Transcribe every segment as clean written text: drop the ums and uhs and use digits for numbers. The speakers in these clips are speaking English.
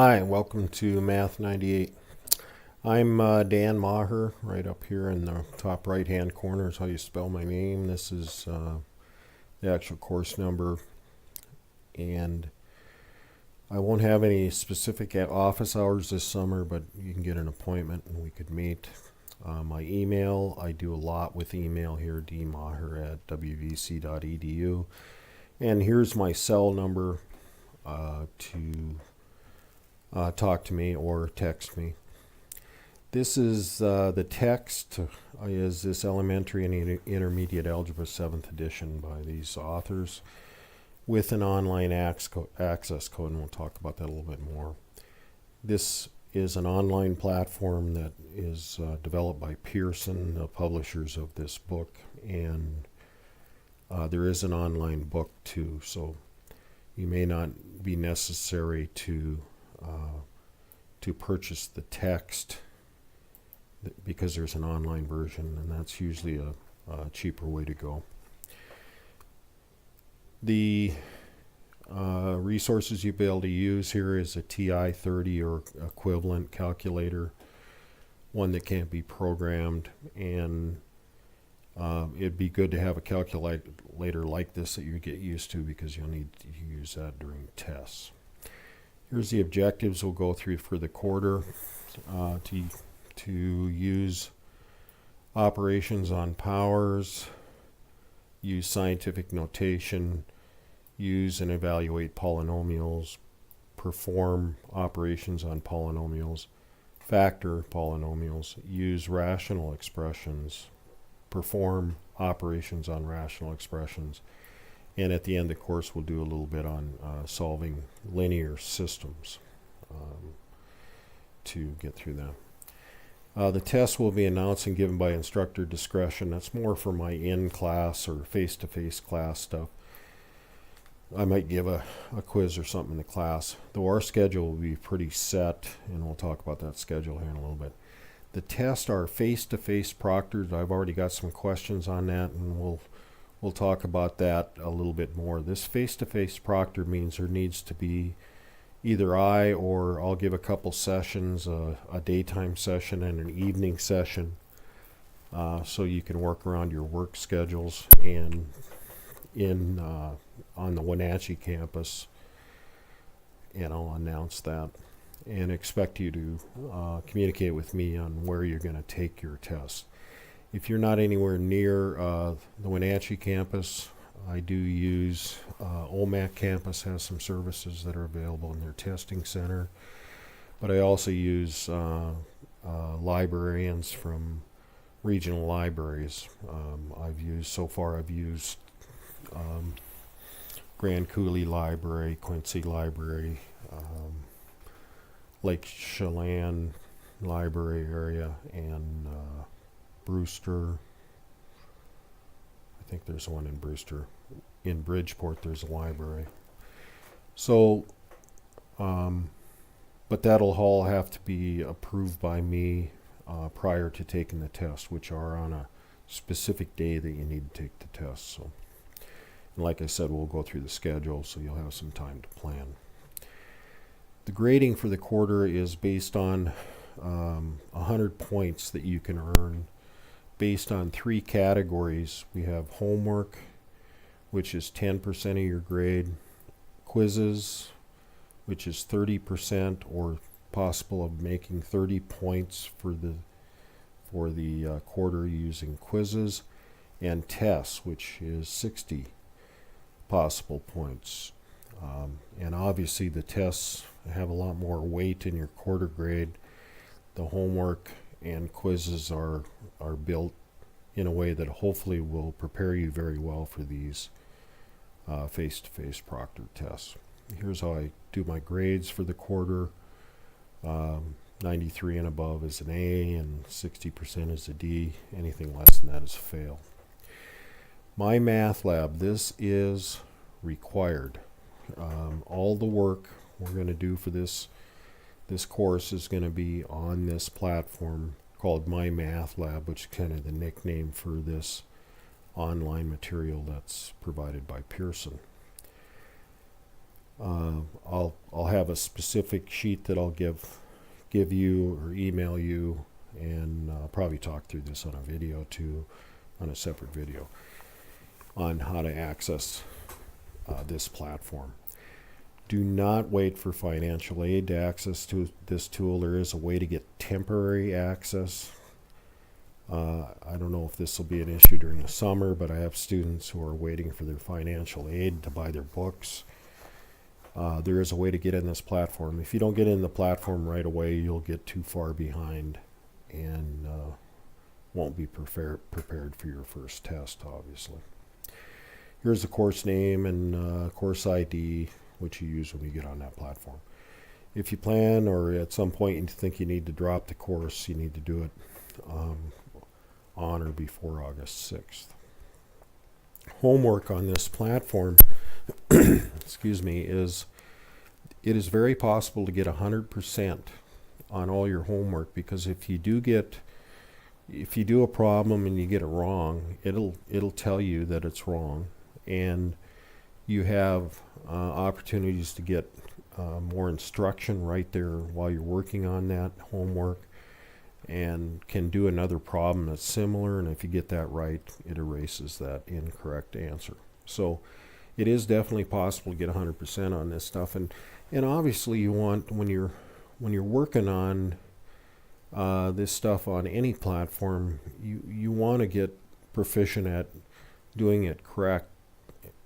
Hi, welcome to Math098. I'm Dan Maher, right up here in the top right hand corner is how you spell my name. This is the actual course number, and I won't have any specific office hours this summer, but you can get an appointment and we could meet. My email, I do a lot with email here, dmaher@wvc.edu, and here's my cell number to talk to me or text me. This is the text is this elementary and intermediate algebra 7th edition by these authors with an online access code, and we'll talk about that a little bit more. This is an online platform that is developed by Pearson, the publishers of this book, and there is an online book too, so you may not be necessary to purchase the text because there's an online version, and that's usually a cheaper way to go. The resources you'll be able to use here is a TI-30 or equivalent calculator, one that can't be programmed, and it'd be good to have a calculator like this that you get used to because you'll need to use that during tests. Here's the objectives we'll go through for the quarter. To use operations on powers, use scientific notation, use and evaluate polynomials, perform operations on polynomials, factor polynomials, use rational expressions, perform operations on rational expressions, and at the end of the course we'll do a little bit on solving linear systems to get through that. The test will be announced and given by instructor discretion. That's more for my in-class or face-to-face class stuff. I might give a quiz or something in the class, though our schedule will be pretty set, and we'll talk about that schedule here in a little bit. The tests are face-to-face proctored. I've already got some questions on that, and we'll talk about that a little bit more. This face-to-face proctor means there needs to be either I or I'll give a couple sessions, a daytime session and an evening session, so you can work around your work schedules. And on the Wenatchee campus, and I'll announce that and expect you to communicate with me on where you're going to take your tests. If you're not anywhere near the Wenatchee campus, I do use OMAC campus has some services that are available in their testing center, but I also use librarians from regional libraries. I've used Grand Coulee Library, Quincy Library, Lake Chelan Library area, and Brewster. I think there's one in Brewster. In Bridgeport, there's a library. So, but that'll all have to be approved by me prior to taking the test, which are on a specific day that you need to take the test. So, and like I said, we'll go through the schedule so you'll have some time to plan. The grading for the quarter is based on 100 points that you can earn based on 3 categories. We have homework, which is 10% of your grade, quizzes, which is 30% or possible of making 30 points for the quarter using quizzes, and tests, which is 60 possible points. And obviously the tests have a lot more weight in your quarter grade. The homework and quizzes are built in a way that hopefully will prepare you very well for these face-to-face proctor tests. Here's how I do my grades for the quarter. 93 and above is an A, and 60% is a D. Anything less than that is a fail. My math lab, this is required. All the work we're going to do for this course is going to be on this platform called My Math Lab, which is kind of the nickname for this online material that's provided by Pearson. I'll have a specific sheet that I'll give you or email you, and I'll probably talk through this on a video too, on a separate video, on how to access this platform. Do not wait for financial aid to access to this tool. There is a way to get temporary access. I don't know if this will be an issue during the summer, but I have students who are waiting for their financial aid to buy their books. There is a way to get in this platform. If you don't get in the platform right away, you'll get too far behind and won't be prepared for your first test, obviously. Here's the course name and course ID, which you use when you get on that platform. If you plan or at some point you think you need to drop the course, you need to do it on or before August 6th. Homework on this platform excuse me, it is very possible to get 100% on all your homework, because if you do a problem and you get it wrong, it'll tell you that it's wrong, and you have opportunities to get more instruction right there while you're working on that homework, and can do another problem that's similar, and if you get that right, it erases that incorrect answer. So it is definitely possible to get 100% on this stuff, and obviously you want, when you're working on this stuff on any platform, you want to get proficient at doing it correct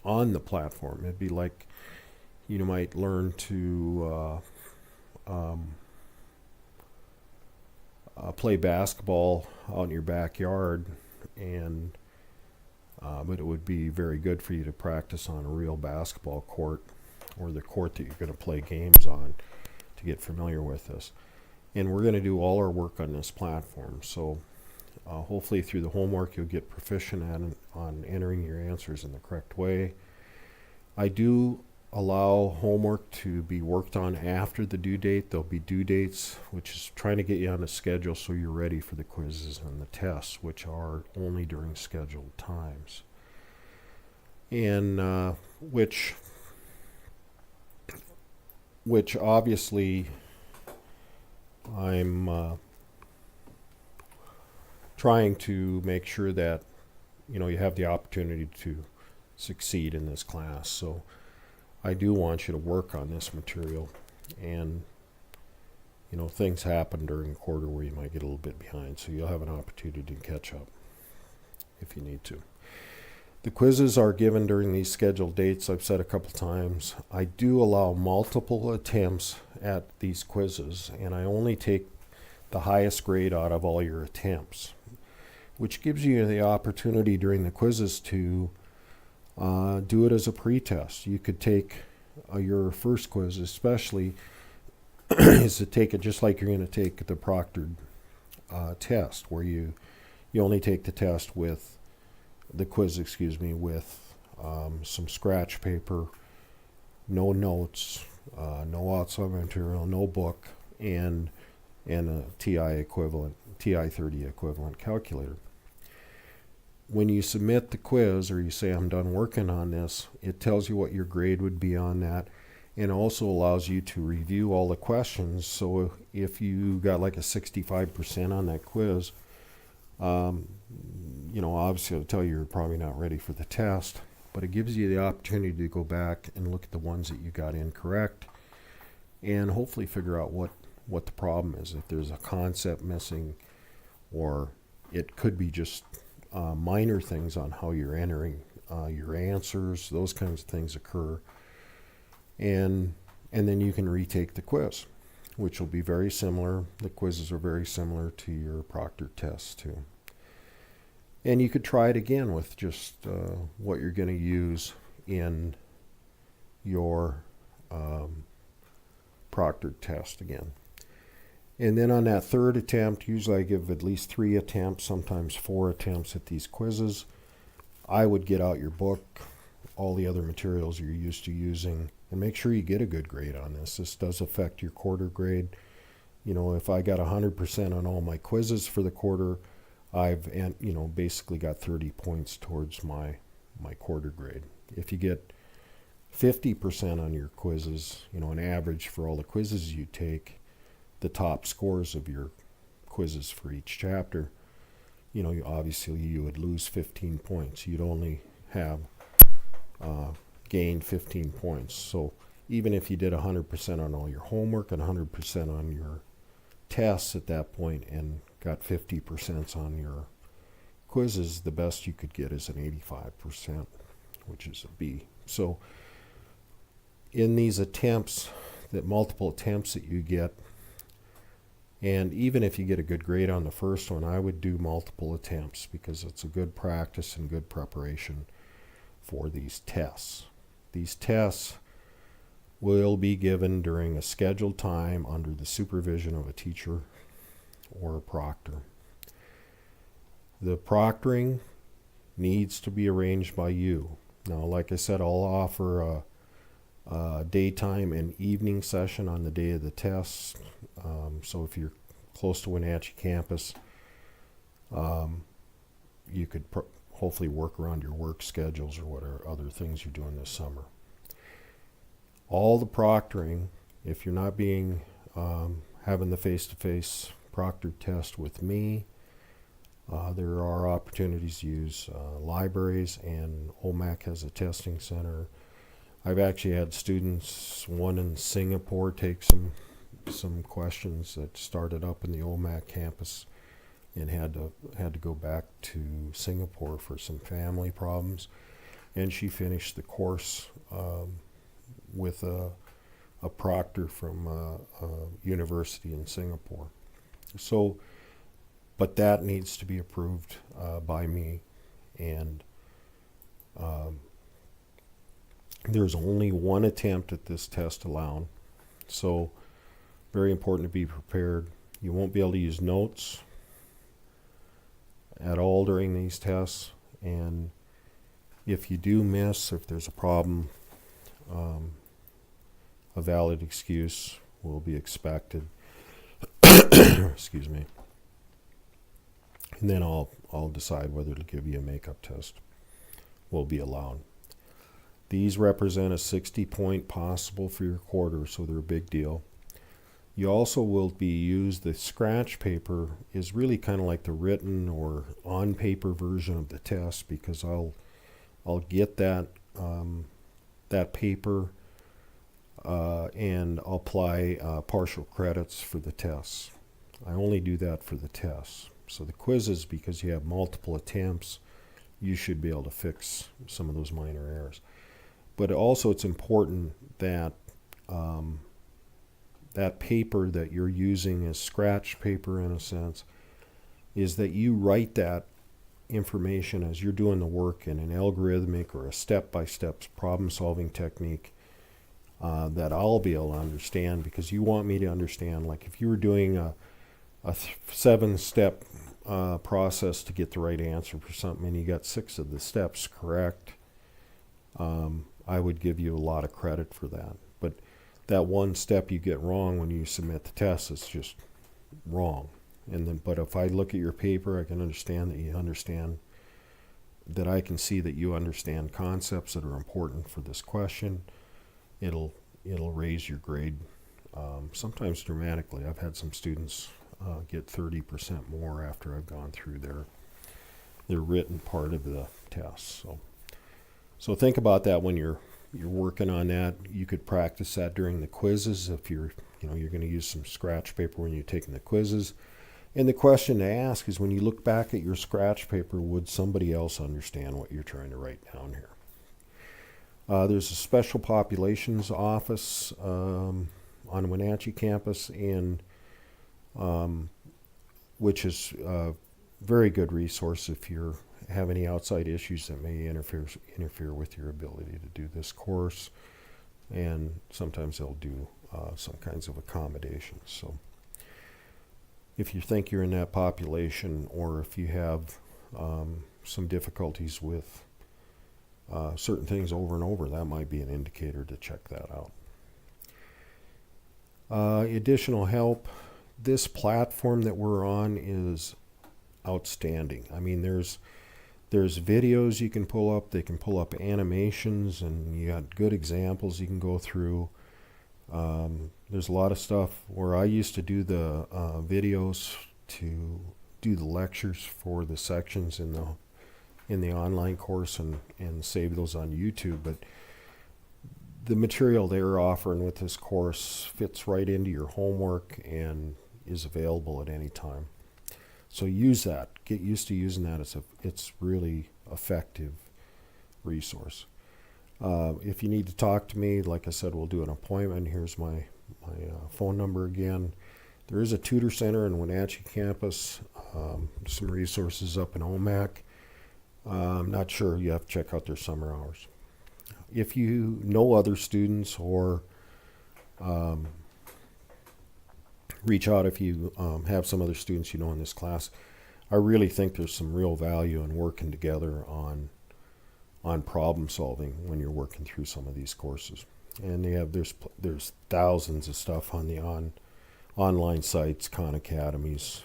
on the platform. It'd be like you might learn to play basketball out in your backyard, and but it would be very good for you to practice on a real basketball court, or the court that you're going to play games on, to get familiar with this. And we're going to do all our work on this platform, so hopefully through the homework you'll get proficient on entering your answers in the correct way. I do allow homework to be worked on after the due date. There'll be due dates, which is trying to get you on a schedule so you're ready for the quizzes and the tests, which are only during scheduled times. And which obviously I'm trying to make sure that you have the opportunity to succeed in this class. So I do want you to work on this material, and things happen during the quarter where you might get a little bit behind, so you'll have an opportunity to catch up if you need to. The quizzes are given during these scheduled dates. I've said a couple times, I do allow multiple attempts at these quizzes, and I only take the highest grade out of all your attempts, which gives you the opportunity during the quizzes to do it as a pretest. You could take your first quiz, especially, is to take it just like you're going to take the proctored test, where you only take the test with the quiz, with some scratch paper, no notes, no outside material, no book, and a TI 30 equivalent calculator. When you submit the quiz, or you say I'm done working on this, it tells you what your grade would be on that, and also allows you to review all the questions. So if you got like a 65% on that quiz, obviously it'll tell you you're probably not ready for the test, but it gives you the opportunity to go back and look at the ones that you got incorrect, and hopefully figure out what the problem is. If there's a concept missing, or it could be just minor things on how you're entering your answers. Those kinds of things occur, and then you can retake the quiz, which will be very similar. The quizzes are very similar to your proctored tests too. And you could try it again with just what you're going to use in your proctored test again. And then on that third attempt, usually I give at least 3 attempts, sometimes 4 attempts at these quizzes. I would get out your book, all the other materials you're used to using, and make sure you get a good grade on this. This does affect your quarter grade. If I got 100% on all my quizzes for the quarter, I've basically got 30 points towards my quarter grade. If you get 50% on your quizzes, an average for all the quizzes you take, the top scores of your quizzes for each chapter, obviously you would lose 15 points. You'd only have gained 15 points. So even if you did 100% on all your homework and 100% on your tests at that point and got 50% on your quizzes, the best you could get is an 85%, which is a B. So in these attempts, multiple attempts that you get, and even if you get a good grade on the first one, I would do multiple attempts because it's a good practice and good preparation for these tests. These tests will be given during a scheduled time under the supervision of a teacher or a proctor. The proctoring needs to be arranged by you. Now, like I said, I'll offer a daytime and evening session on the day of the tests. So if you're close to Wenatchee campus, you could hopefully work around your work schedules or whatever other things you're doing this summer. All the proctoring, if you're not having the face-to-face proctored test with me, there are opportunities to use libraries, and OMAC has a testing center. I've actually had students, one in Singapore, take some questions that started up in the OMAC campus and had to go back to Singapore for some family problems, and she finished the course with a proctor from a university in Singapore. So, but that needs to be approved by me, and there's only one attempt at this test allowed. So, very important to be prepared. You won't be able to use notes at all during these tests, and if you do miss, if there's a problem, a valid excuse will be expected. Excuse me. And then I'll decide whether to give you a makeup test. Will be allowed. These represent a 60-point possible for your quarter, so they're a big deal. You also will be used, the scratch paper is really kind of like the written or on paper version of the test, because I'll get that paper and I'll apply partial credits for the tests. I only do that for the tests. So the quizzes, because you have multiple attempts, you should be able to fix some of those minor errors. But also it's important that that paper that you're using as scratch paper, in a sense, is that you write that information as you're doing the work in an algorithmic or a step-by-step problem-solving technique that I'll be able to understand, because you want me to understand. Like if you were doing a 7-step process to get the right answer for something and you got 6 of the steps correct, I would give you a lot of credit for that. But that one step you get wrong when you submit the test is just wrong. But if I look at your paper, I can understand that you understand, that I can see that you understand concepts that are important for this question. It'll raise your grade, sometimes dramatically. I've had some students get 30% more after I've gone through their written part of the test. So think about that when you're working on that. You could practice that during the quizzes if you're going to use some scratch paper when you're taking the quizzes. And the question to ask is, when you look back at your scratch paper, would somebody else understand what you're trying to write down here? There's a special populations office on Wenatchee campus, and which is a very good resource if you have any outside issues that may interfere with your ability to do this course. And sometimes they'll do some kinds of accommodations. So if you think you're in that population, or if you have some difficulties with certain things over and over, that might be an indicator to check that out. Additional help. This platform that we're on is outstanding. I mean, there's There's videos you can pull up. They can pull up animations, and you got good examples you can go through. There's a lot of stuff where I used to do the videos to do the lectures for the sections in the online course and save those on YouTube. But the material they're offering with this course fits right into your homework and is available at any time. So use that. Get used to using that. It's really effective resource. If you need to talk to me, like I said, we'll do an appointment. Here's my phone number again. There is a tutor center in Wenatchee campus. Some resources up in OMAC. I'm not sure. You have to check out their summer hours. If you know other students, or reach out if you have some other students you know in this class. I really think there's some real value in working together on problem solving when you're working through some of these courses. And there's thousands of stuff on the online sites. Khan Academy's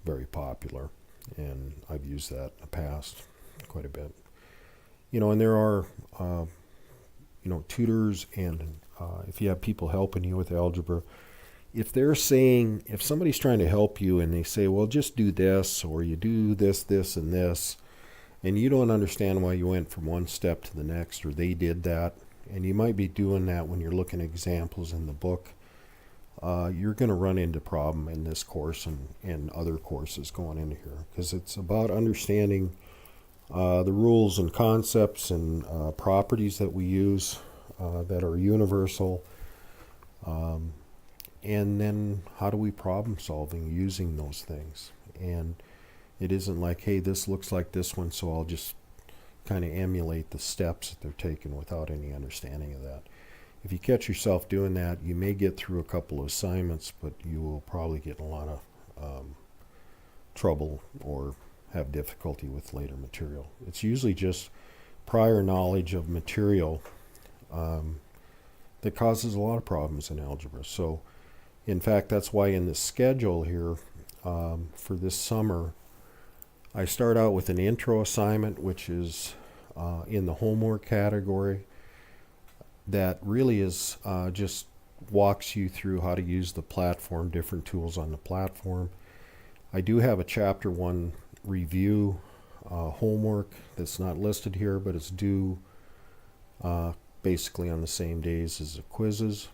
very popular, and I've used that in the past quite a bit. And there are tutors, and if you have people helping you with algebra, if somebody's trying to help you and they say, well, just do this, or you do this, this, and this, and you don't understand why you went from one step to the next, or they did that, and you might be doing that when you're looking at examples in the book, you're going to run into problem in this course and other courses going into here, because it's about understanding the rules and concepts and properties that we use that are universal, and then how do we problem solving using those things. And it isn't like, hey, this looks like this one, so I'll just kind of emulate the steps that they're taking without any understanding of that. If you catch yourself doing that, you may get through a couple of assignments, but you will probably get in a lot of trouble or have difficulty with later material. It's usually just prior knowledge of material that causes a lot of problems in algebra. So, in fact, that's why in the schedule here for this summer, I start out with an intro assignment, which is in the homework category. That really is just walks you through how to use the platform, different tools on the platform. I do have a chapter 1 review homework that's not listed here, but it's due basically on the same days as the quizzes.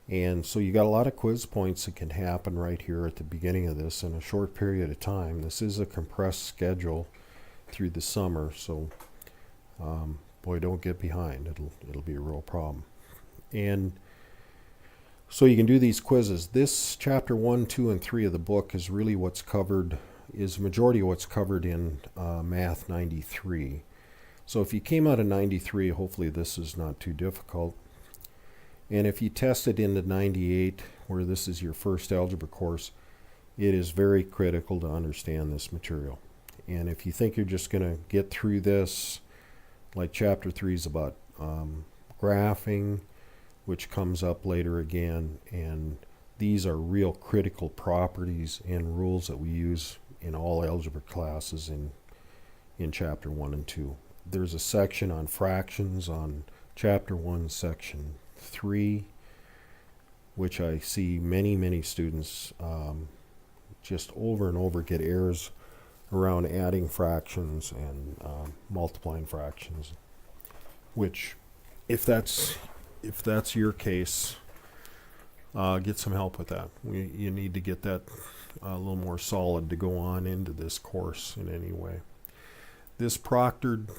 And so you got a lot of quiz points that can happen right here at the beginning of this in a short period of time. This is a compressed schedule through the summer, so boy, don't get behind. It'll be a real problem. And so you can do these quizzes. This chapter 1, 2, and 3 of the book is really what's covered, is majority of what's covered in Math 93. So if you came out of 93, hopefully this is not too difficult. And if you test it into 98, where this is your first algebra course, it is very critical to understand this material. And if you think you're just going to get through this, like chapter 3 is about graphing, which comes up later again, and these are real critical properties and rules that we use in all algebra classes in chapter 1 and 2. There's a section on fractions on chapter 1, section 3, which I see many students just over and over get errors around adding fractions and multiplying fractions, which if that's your case, get some help with that. You need to get that a little more solid to go on into this course in any way. This proctored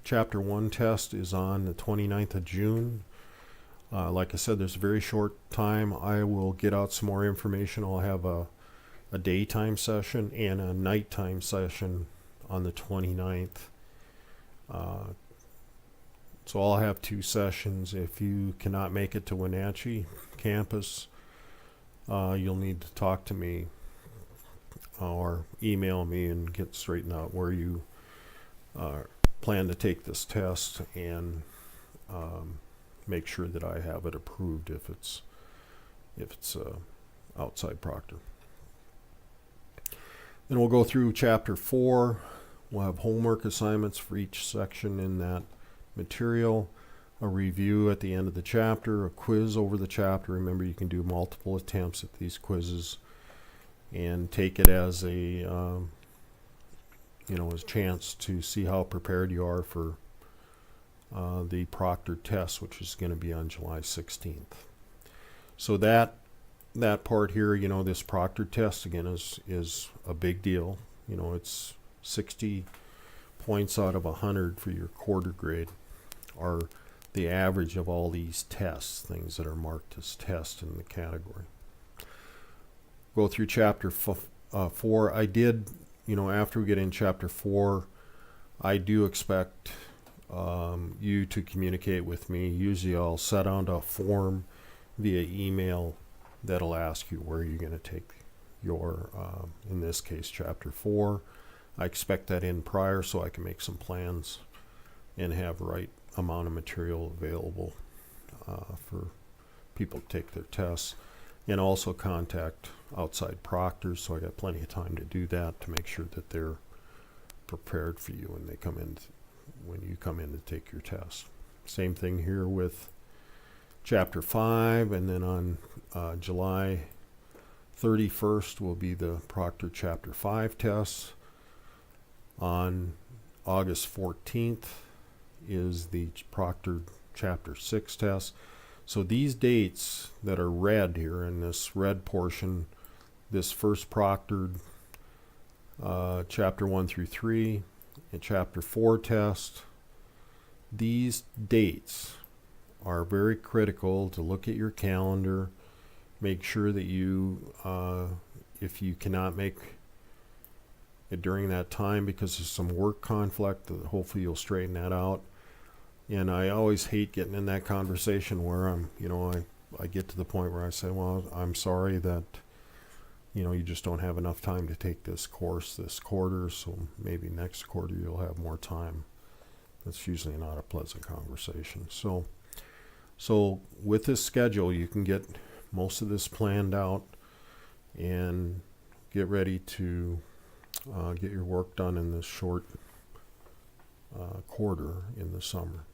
chapter 1 test is on the 29th of June. Like I said, there's a very short time. I will get out some more information. I'll have a daytime session and a nighttime session on the 29th. So I'll have 2 sessions. If you cannot make it to Wenatchee campus, you'll need to talk to me or email me and get straightened out where you plan to take this test, and make sure that I have it approved if it's outside proctor. Then we'll go through chapter 4. We'll have homework assignments for each section in that material, a review at the end of the chapter, a quiz over the chapter. Remember, you can do multiple attempts at these quizzes and take it as a as a chance to see how prepared you are for the proctored test, which is going to be on July 16th. So that part here, this proctored test again is a big deal. It's 60 points out of 100 for your quarter grade, are the average of all these tests, things that are marked as tests in the category. Go through chapter 4. I did, after we get in chapter 4, I do expect you to communicate with me. Usually I'll set out a form via email that'll ask you where you're going to take your, in this case, chapter 4. I expect that in prior so I can make some plans and have the right amount of material available for people to take their tests, and also contact outside proctors, so I got plenty of time to do that to make sure that they're prepared for you when you come in to take your test. Same thing here with chapter 5, and then on July 31st will be the proctor chapter 5 tests. On August 14th is the proctored chapter 6 test. So these dates that are red here in this red portion, this first proctored chapter 1 through 3 and chapter 4 test, these dates are very critical to look at your calendar. Make sure that you, if you cannot make it during that time because of some work conflict, hopefully you'll straighten that out. And I always hate getting in that conversation where I get to the point where I say, well, I'm sorry that, you just don't have enough time to take this course this quarter, so maybe next quarter you'll have more time. That's usually not a pleasant conversation. So with this schedule, you can get most of this planned out and get ready to get your work done in this short quarter in the summer.